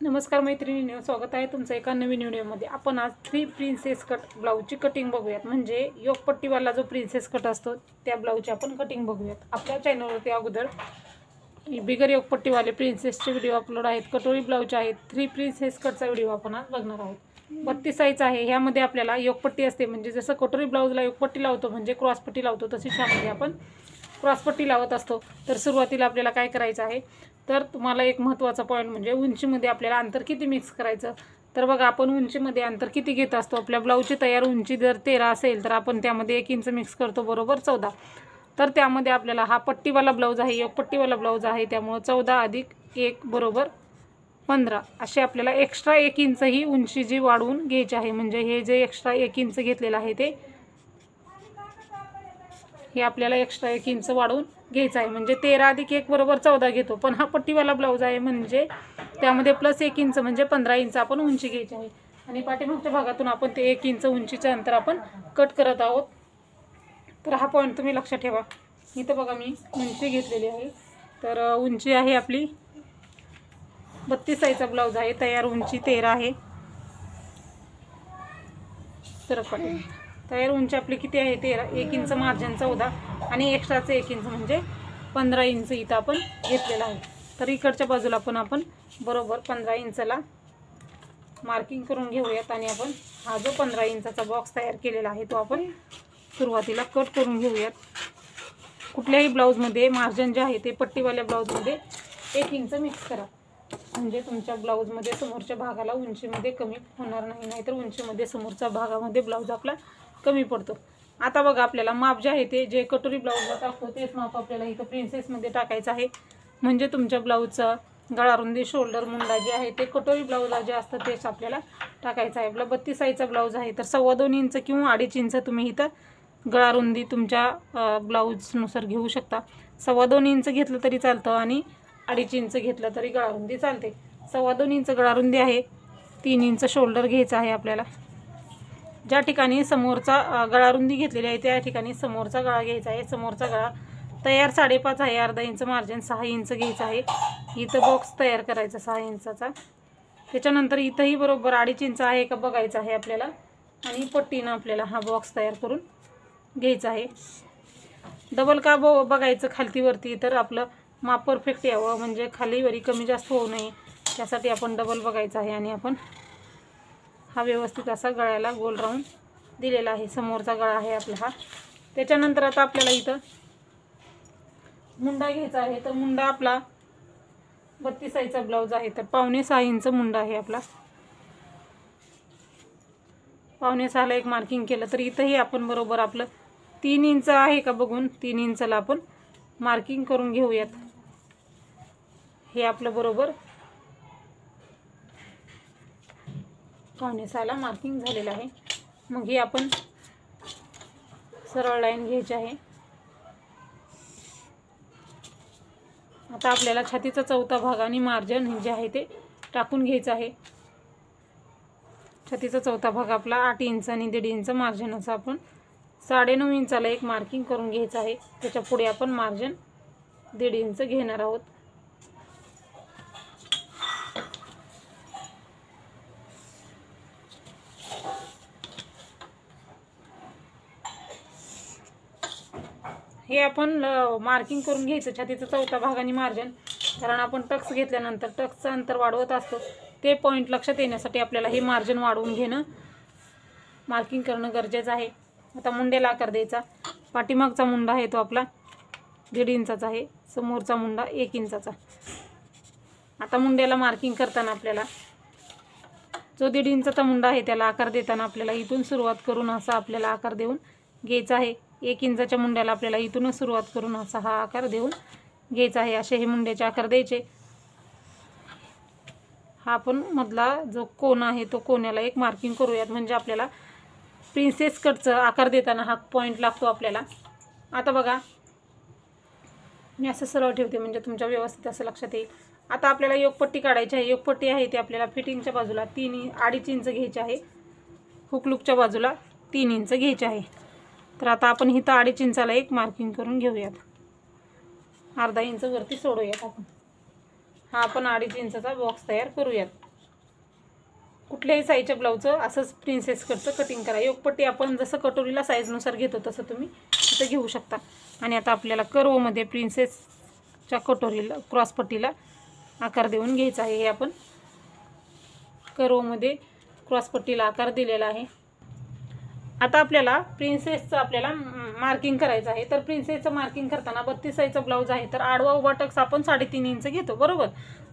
नमस्कार मैत्रिणींनो, स्वागत आहे तुमचं एका नवीन व्हिडिओमध्ये। आपण आज थ्री प्रिन्सेस कट ब्लाऊजची कटिंग बघूयात। म्हणजे योगपट्टीवाला जो प्रिन्सेस कट असतो त्या ब्लाऊजची आपण कटिंग बघूयात। आपल्या चॅनलवरती अगोदर बिगर योगपट्टीवाले प्रिन्सेसचे व्हिडिओ अपलोड आहेत, कटोरी ब्लाऊज आहेत, थ्री प्रिन्सेस कटचा व्हिडिओ आपण आज बघणार आहोत। 32 साईज आहे। ह्यामध्ये आपल्याला योगपट्टी असते, म्हणजे जसं कटोरी ब्लाऊजला योगपट्टी लावतो म्हणजे क्रॉसपट्टी लावतो, तशी ह्यामध्ये आपण क्रॉसपट्टी लावत असतो। तर सुरुवातीला आपल्याला काय करायचं आहे, तर तुम्हाला एक महत्त्वाचा पॉईंट म्हणजे उंचीमध्ये आपल्याला अंतर किती मिक्स करायचं। तर बघा, आपण उंचीमध्ये अंतर किती घेत असतो। आपल्या ब्लाऊजची तयार उंची जर 13 असेल तर आपण त्यामध्ये 1 इंच मिक्स करतो, बरोबर 14। तर त्यामध्ये आपल्याला हा पट्टीवाला ब्लाऊज आहे, योगपट्टीवाला ब्लाऊज आहे, त्यामुळे 14 अधिक 1 बरोबर 15 असे आपल्याला एक्स्ट्रा 1 इंच ही उंची जी वाढवून घ्यायची आहे। म्हणजे हे जे एक्स्ट्रा 1 इंच घेतलेलं आहे हे आपल्याला एक्स्ट्रा 1 इंच वाढवून घ्यायचं आहे। म्हणजे 13 अधिक 1 बरोबर 14 घेतो, पण हा पट्टीवाला ब्लाऊज आहे म्हणजे त्यामध्ये प्लस 1 इंच म्हणजे 15 इंच आपण उंची घ्यायची आहे। आणि पाठीमागच्या भागातून आपण ते 1 इंच उंचीचं अंतर आपण कट करत आहोत। तर हा पॉईंट तुम्ही लक्षात ठेवा। इथं बघा मी उंची घेतलेली आहे, तर उंची आहे आपली 32 साईजचा ब्लाऊज आहे, तयार उंची 13 आहे। तर तयार उंची आपली किती आहे 13, 1 इंच मार्जिन 14 आणि एक्स्ट्राचं 1 इंच म्हणजे 15 इंच इथं आपण घेतलेलं आहे। तर इकडच्या बाजूला पण आपण बरोबर 15 इंचला मार्किंग करून घेऊयात आणि आपण हा जो 15 इंचाचा बॉक्स तयार केलेला आहे तो आपण सुरुवातीला कट करून घेऊयात। कुठल्याही ब्लाऊजमध्ये मार्जिन जे आहे ते पट्टीवाल्या ब्लाऊजमध्ये 1 इंच मिक्स करा, म्हणजे तुमच्या ब्लाऊजमध्ये समोरच्या भागाला उंचीमध्ये कमी होणार नाही, नाहीतर उंचीमध्ये समोरच्या भागामध्ये ब्लाऊज आपला कमी पडतो। आता बघा, आपल्याला माप जे आहे ते जे कटोरी ब्लाऊजला टाकतो तेच माप आपल्याला इथं प्रिन्सेसमध्ये टाकायचं आहे। म्हणजे तुमच्या ब्लाऊजचा गळा रुंदी शोल्डर मुंडा जे आहे ते कटोरी ब्लाऊजला जे असतं तेच आपल्याला टाकायचं आहे। आपला 32 साईजचा ब्लाऊज आहे, तर 2.25 इंच किंवा 2.5 इंच तुम्ही इथं गळा रुंदी तुमच्या ब्लाऊजनुसार घेऊ शकता। 2.25 इंच घेतलं तरी चालतं आणि 2.5 इंच घेतलं तरी गळा रुंदी चालते। 2.25 इंच गळा रुंदी आहे, 3 इंच शोल्डर घ्यायचं आहे आपल्याला। ज्या ठिकाणी समोरचा गळा रुंदी घेतलेली आहे त्या ठिकाणी समोरचा गळा घ्यायचा आहे। समोरचा गळा तयार 5.5 आहे, अर्धा इंच मार्जिन 6 इंच घ्यायचं आहे। इथं बॉक्स तयार करायचा 6 इंचाचा। त्याच्यानंतर इथंही बरोबर 2.5 इंच आहे का बघायचं आहे आपल्याला, आणि पट्टीनं आपल्याला हा बॉक्स तयार करून घ्यायचा आहे। डबल का बघायचं खालतीवरती, तर आपलं माप परफेक्ट यावं, म्हणजे खालीवरी कमी जास्त होऊ नये, त्यासाठी आपण डबल बघायचं आहे। आणि आपण हा व्यवस्थित असा गळ्याला गोल राऊंड दिलेला आहे, समोरचा गळा आहे आपला हा। त्याच्यानंतर आता आपल्याला इथं मुंडा घ्यायचा आहे, तर मुंडा आपला 32 साईजचा ब्लाऊज आहे, तर 5.25 इंच मुंडा आहे आपला। 5.25 ला एक मार्किंग केलं तर इथंही आपण बरोबर आपलं 3 इंच आहे का बघून 3 इंचला आपण मार्किंग करून घेऊयात। हे आपलं बरोबर 5.25 ला मार्किंग झालेलं आहे। मग ही आपण सरळ लाईन घ्यायची आहे। आता आपल्याला छातीचा चौथा भाग आणि मार्जिन जे आहे ते टाकून घ्यायचं आहे। छातीचा चौथा भाग आपला 8 इंच आणि 1.5 इंच मार्जिन असं आपण 9.5 इंचाला एक मार्किंग करून घ्यायचं आहे। त्याच्या पुढे आपण मार्जिन 1.5 इंच घेणार आहोत। हे आपण मार्किंग करून घ्यायचं छातीचा चौथा भाग आणि मार्जिन, कारण आपण टक्स घेतल्यानंतर टक्सचं अंतर वाढवत असतो, ते पॉईंट लक्षात येण्यासाठी आपल्याला हे मार्जिन वाढवून घेणं मार्किंग करणं गरजेचं आहे। आता मुंड्याला आकार द्यायचा। पाठीमागचा मुंडा आहे तो आपला 1.5 इंचाचा आहे, समोरचा मुंडा 1 इंचाचा। आता मुंड्याला मार्किंग करताना आपल्याला जो 1.5 इंचाचा मुंडा आहे त्याला आकार देताना आपल्याला इथून सुरुवात करून असा आपल्याला आकार देऊन घ्यायचा आहे। 1 इंचाच्या मुंड्याला आपल्याला इथूनच सुरुवात करून असा हा आकार देऊन घ्यायचा आहे। असे हे मुंड्याचे आकार द्यायचे। हा आपण मधला जो कोन आहे तो कोण्याला एक मार्किंग करूयात, म्हणजे आपल्याला प्रिन्सेस कटचा आकार देताना हा पॉईंट लागतो आपल्याला। आता बघा, मी असं सरळ ठेवते म्हणजे तुमच्या व्यवस्थित असं लक्षात येईल। आता आपल्याला योगपट्टी काढायची आहे। योगपट्टी आहे ती आपल्याला फिटिंगच्या बाजूला 2.5 इंच घ्यायची आहे, हुकलूकच्या बाजूला 3 इंच घ्यायची आहे। तर आता आपण इथं 2.5 इंचाला एक मार्किंग करून घेऊयात, अर्धा इंच वरती सोडूयात आपण। हा आपण 2.5 इंचाचा बॉक्स तयार करूयात। कुठल्याही साईजच्या ब्लाऊजचं असंच प्रिन्सेस कटचं कटिंग करा. योगपट्टी आपण जसं कटोरीला साईजनुसार घेतो तसं तुम्ही इथं घेऊ शकता. आणि आता आपल्याला कर्वमध्ये प्रिन्सेसच्या कटोरीला क्रॉसपट्टीला आकार देऊन घ्यायचा आहे. हे आपण कर्वमध्ये क्रॉसपट्टीला आकार दिलेला आहे. आता आपल्याला प्रिन्सेसचं आपल्याला मार्किंग करायचं आहे. तर प्रिन्सेसचं मार्किंग करताना 32 साईजचा ब्लाऊज आहे तर आडवा उभा टक्स आपण 3.5 इंच घेतो, बरोबर.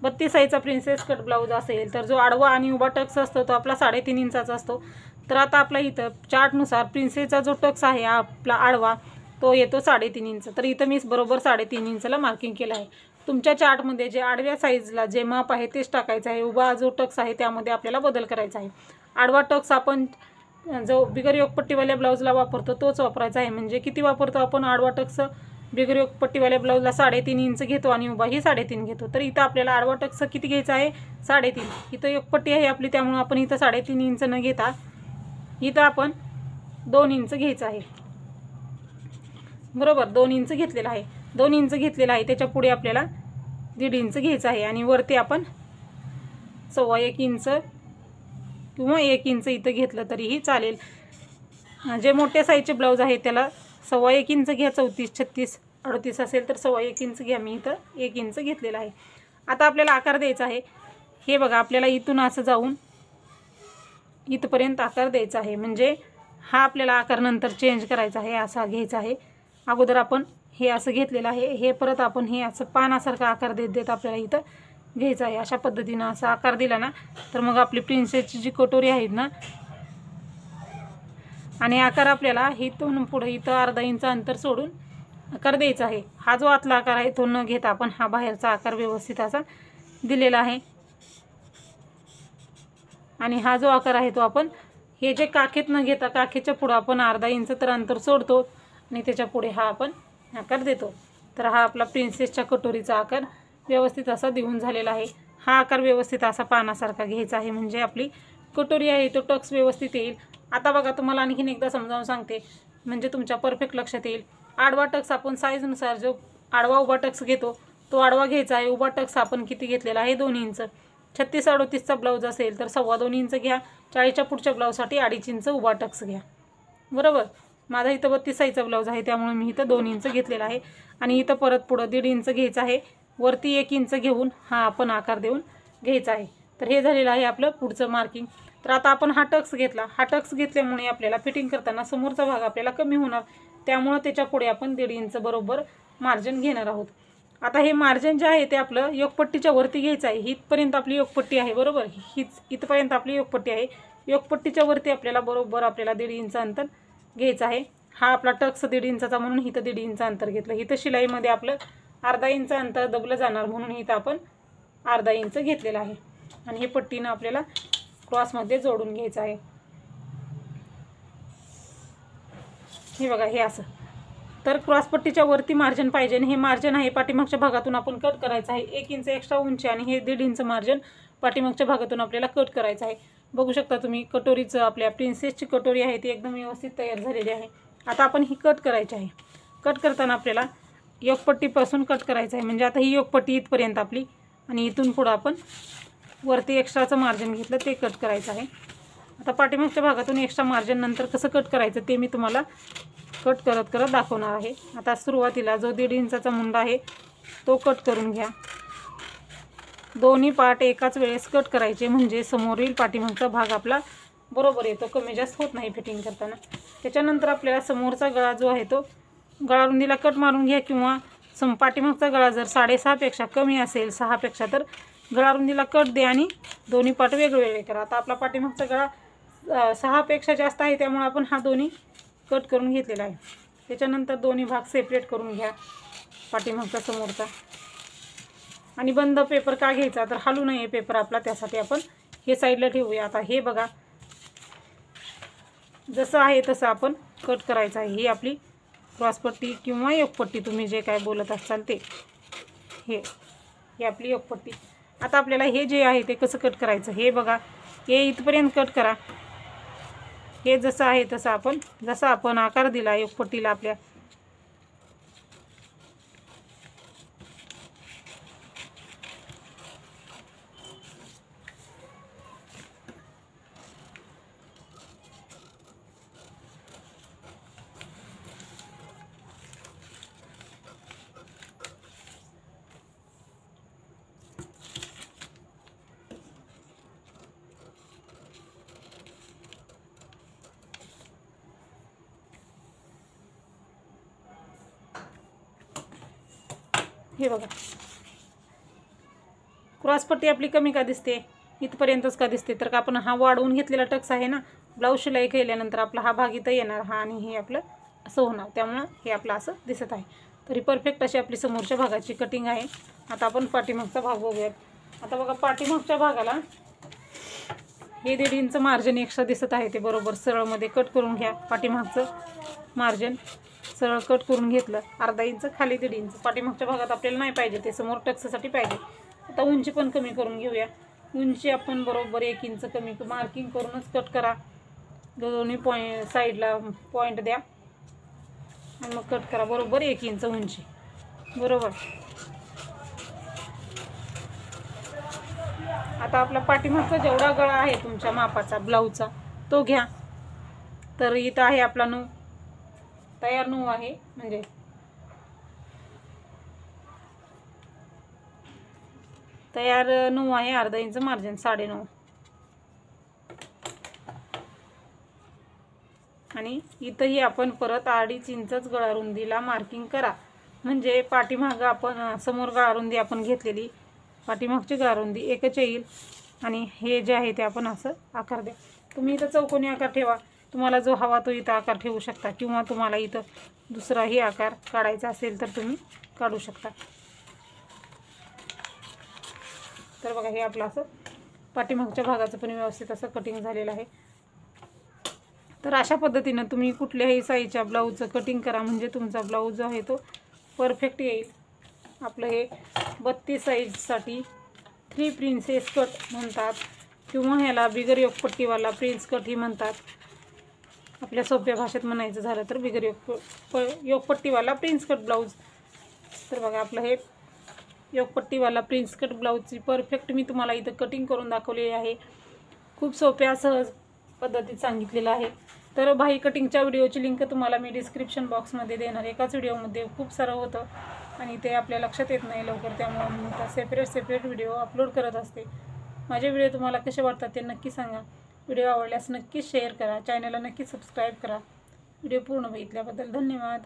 32 साईजचा प्रिन्सेस कट ब्लाऊज असेल तर जो आडवा आणि उभा टक्स असतो तो आपला 3.5 इंचाचा असतो. तर आता आपला इथं चार्टनुसार प्रिन्सेसचा जो टक्स आहे आपला आडवा तो येतो 3.5 इंच. तर इथं मी बरोबर 3.5 इंचला मार्किंग केलं आहे. तुमच्या चार्टमध्ये जे आडव्या साईजला जे माप आहे तेच टाकायचं आहे. उभा जो टक्स आहे त्यामध्ये आपल्याला बदल करायचा आहे. आडवा टक्स आपण जो बिगर योगपट्टीवाल्या ब्लाऊजला वापरतो तोच वापरायचा आहे. म्हणजे किती वापरतो आपण आडवा टक्स बिगर योगपट्टीवाल्या ब्लाऊजला 3.5 इंच घेतो आणि उभाही 3.5 घेतो. तर इथं आपल्याला आडवा टक्स किती घ्यायचा आहे 3.5. इथं योगपट्टी आहे आपली त्यामुळे आपण इथं 3.5 इंच न घेता इथं आपण 2 इंच घ्यायचं आहे, बरोबर. 2 इंच घेतलेला आहे. 2 इंच घेतलेला आहे त्याच्या पुढे आपल्याला 1.5 इंच घ्यायचं आहे आणि वरती आपण 1.25 इंच किंवा 1 इंच इथं घेतलं तरीही चालेल. जे मोठ्या साईजचे ब्लाऊज आहे त्याला 1.25 इंच घ्या. 34, 36, 38 असेल तर 1.25 इंच घ्या. मी इथं 1 इंच घेतलेला आहे. आता आपल्याला आकार द्यायचा आहे. हे बघा आपल्याला इथून असं जाऊन इथपर्यंत आकार द्यायचा आहे. म्हणजे हा आपल्याला आकार नंतर चेंज करायचा आहे. असा घ्यायचा आहे. अगोदर आपण हे असं घेतलेलं आहे. हे परत आपण हे असं पानासारखा आकार देत देत आपल्याला इथं घ्यायचा आहे. अशा पद्धतीनं असा आकार दिला ना तर मग आपली प्रिन्सेसची जी कटोरी आहेत ना आणि आकार आपल्याला इथून पुढे इथं 1/2 इंच अंतर सोडून आकार द्यायचा आहे. हा जो आतला आकार आहे तो न घेता आपण हा बाहेरचा आकार व्यवस्थित असा दिलेला आहे. आणि हा जो आकार आहे तो आपण हे जे काखेत न घेता काखेच्या पुढे आपण 1/2 इंच तर अंतर सोडतो आणि त्याच्या पुढे हा आपण आकार देतो. तर हा आपला प्रिन्सेसच्या कटोरीचा आकार व्यवस्थित असा देऊन झालेला आहे. हा आकार व्यवस्थित असा पानासारखा घ्यायचा आहे म्हणजे आपली कटोरी आहे तो टक्स व्यवस्थित येईल. आता बघा तुम्हाला आणखीन एकदा समजावून सांगते म्हणजे तुमच्या परफेक्ट लक्षात येईल. आडवा टक्स आपण साईजनुसार जो आडवा उभा टक्स घेतो तो आडवा घ्यायचा आहे. उभा टक्स आपण किती घेतलेला आहे 2 इंच. 36-38चा ब्लाऊज असेल तर 2.25 इंच घ्या. 40च्या पुढच्या ब्लाऊजसाठी 2.5 इंच उभा टक्स घ्या, बरोबर. माझा इथं 32 साईजचा ब्लाऊज आहे त्यामुळे मी इथं 2 इंच घेतलेला आहे. आणि इथं परत पुढं 1.5 इंच घ्यायचं आहे. वरती 1 इंच घेऊन हा आपण आकार देऊन घ्यायचा आहे. तर हे झालेलं आहे आपलं पुढचं मार्किंग. तर आता आपण हा टक्स घेतला. हा टक्स घेतल्यामुळे आपल्याला फिटिंग करताना समोरचा भाग आपल्याला कमी होणार त्यामुळे त्याच्या पुढे आपण 1.5 इंच बरोबर मार्जिन घेणार आहोत. आता हे मार्जिन जे आहे ते आपलं योगपट्टीच्या वरती घ्यायचं आहे. इथपर्यंत आपली योगपट्टी आहे, बरोबर. इथपर्यंत आपली योगपट्टी आहे. योगपट्टीच्या वरती आपल्याला बरोबर आपल्याला 1.5 इंच अंतर घ्यायचं आहे. हा आपला टक्स 1.5 इंचाचा म्हणून इथं 1.5 इंच अंतर घेतलं. इथं शिलाईमध्ये आपलं 1/2 इंच अंतर दबलं जाणार म्हणून इथं आपण 1/2 इंच घेतलेलं आहे. आणि हे पट्टीनं आपल्याला क्रॉसमध्ये जोडून घ्यायचं आहे. हे बघा हे असं. तर क्रॉसपट्टीच्या वरती मार्जिन पाहिजे आणि हे मार्जिन आहे पाठीमागच्या भागातून आपण कट करायचं आहे. 1 इंच एक्स्ट्रा उंची आणि हे 1.5 इंच मार्जिन पाठीमागच्या भागातून आपल्याला कट करायचं आहे. बघू शकता तुम्ही कटोरीचं आपल्या प्रिन्सेसची कटोरी आहे ती एकदम व्यवस्थित तयार झालेली आहे. आता आपण ही कट करायची आहे. कट करताना आपल्याला योगपट्टीपासून कट करायचं आहे. म्हणजे आता ही योगपट्टी इथपर्यंत आपली आणि इथून पुढं आपण वरती एक्स्ट्राचं मार्जिन घेतलं ते कट करायचं आहे. आता पाठीमागच्या भागातून एक्स्ट्रा मार्जिन नंतर कसं कट करायचं ते मी तुम्हाला कट करत करत दाखवणार आहे. आता सुरुवातीला जो 1.5 इंचाचा मुंडा आहे तो कट करून घ्या. दोन्ही पार्ट एकाच वेळेस कट करायचे म्हणजे समोरील पाठीमागचा भाग आपला बरोबर येतो, कमी जास्त होत नाही फिटिंग करताना. त्याच्यानंतर आपल्याला समोरचा गळा जो आहे तो गळा रुंदीला कट मारून घ्या किंवा पाठीमागचा गळा जर 6.5 पेक्षा कमी असेल 6 पेक्षा तर गळा रुंदीला कट द्या आणि दोन्ही पार्ट वेगवेगळे करा. आता आपला पाठीमागचा गळा 6 पेक्षा जास्त आहे त्यामुळे आपण हा दोन्ही कट करून घेतलेला आहे. त्याच्यानंतर दोन्ही भाग सेपरेट करून घ्या पाठीमागचा समोरचा. आणि बंद पेपर का घ्यायचा तर हलू नये पेपर आपला त्यासाठी आपण हे साईडला ठेवूया. आता हे बघा जसं आहे तसं आपण कट करायचं आहे. ही आपली क्रॉसपट्टी किंवा योगपट्टी तुम्ही जे काय बोलत असाल ते हे आपली योगपट्टी. आता आपल्याला हे जे आहे ते कसं कट करायचं हे बघा. हे इथपर्यंत कट करा. हे जसं आहे तसं जसा आपण आकार दिला योगपट्टीला आपल्या हे बघा क्रॉसपट्टी आपली कमी का दिसते, इथपर्यंतच का दिसते, तर का आपण हा वाढवून घेतलेला टक्स आहे ना, ब्लाऊज शिलाई केल्यानंतर आपला हा भाग इथं येणार, हा आणि हे आपलं असं होणार, त्यामुळं हे आपलं असं दिसत आहे. तरी परफेक्ट अशी आपली समोरच्या भागाची कटिंग आहे. आता आपण पाठीमागचा भाग बघूयात. आता बघा पाठीमागच्या भागाला हे 1.5 इंच मार्जिन एक्स्ट्रा दिसत आहे, ते बरोबर सरळमध्ये कट करून घ्या. पाठीमागचं मार्जिन सरळ कट करून घेतलं, अर्धा इंच खाली 1.5 इंच. पाठीमागच्या भागात आपल्याला नाही पाहिजे, ते समोर टक्ससाठी पाहिजे. आता उंची पण कमी करून घेऊया. उंची आपण बरोबर 1 इंच कमी मार्किंग करूनच कट करा. दोन्ही साईडला पॉईंट द्या आणि मग कट करा बरोबर 1 इंच उंची. बरोबर. आता आपला पाठीमागचा जेवढा गळा आहे तुमच्या मापाचा ब्लाऊजचा तो घ्या. तर इथं आहे आपला 9, तयार 9 आहे, म्हणजे तयार 9 आहे, अर्धा इंच मार्जिन 9.5. आणि इथंही आपण परत 2.5 इंचच गळा रुंदीला मार्किंग करा. म्हणजे पाठीमागं आपण समोर गळा रुंदी आपण घेतलेली, पाठीमागची गळा रुंदी एकच येईल. आणि हे जे आहे ते आपण असं आकार द्या. तुम्ही इथं चौकोनी आकार ठेवा, तुम्हाला जो हवा तो इथं आकार ठेवू शकता, किंवा तुम्हाला इथं दुसराही आकार काढायचा असेल तर तुम्ही काढू शकता. तर बघा हे आपलं असं पाठीमागच्या भागाचं पण व्यवस्थित असं कटिंग झालेलं आहे. तर अशा पद्धतीनं तुम्ही कुठल्याही साईजच्या ब्लाऊजचं कटिंग करा, म्हणजे तुमचा ब्लाऊज जो आहे तो परफेक्ट येईल. आपलं हे 32 साईजसाठी 3 प्रिन्सेस कट म्हणतात, किंवा ह्याला बिगर योगपट्टीवाला प्रिन्स कटही म्हणतात. आपल्या सोप्या भाषेत म्हणायचं झालं तर बिगर योगपट्टीवाला प्रिन्स कट ब्लाऊज. तर बघा आपलं हे योगपट्टीवाला प्रिन्स कट ब्लाऊजची परफेक्ट मी तुम्हाला इथं कटिंग करून दाखवलेली आहे. खूप सोप्या सहज पद्धतीत सांगितलेलं आहे. तर बाही कटिंगच्या व्हिडिओची लिंक तुम्हाला मी डिस्क्रिप्शन बॉक्समध्ये देणार. एकाच व्हिडिओमध्ये खूप सारं होतं आणि ते आपल्या लक्षात येत नाही लवकर, त्यामुळे मी आता सेपरेट व्हिडिओ अपलोड करत असते. माझे व्हिडिओ तुम्हाला कसे वाटतात ते नक्की सांगा. व्हिडिओ आवडल्यास नक्की शेअर करा, चॅनलला नक्की सबस्क्राईब करा. व्हिडिओ पूर्ण बघितल्याबद्दल धन्यवाद.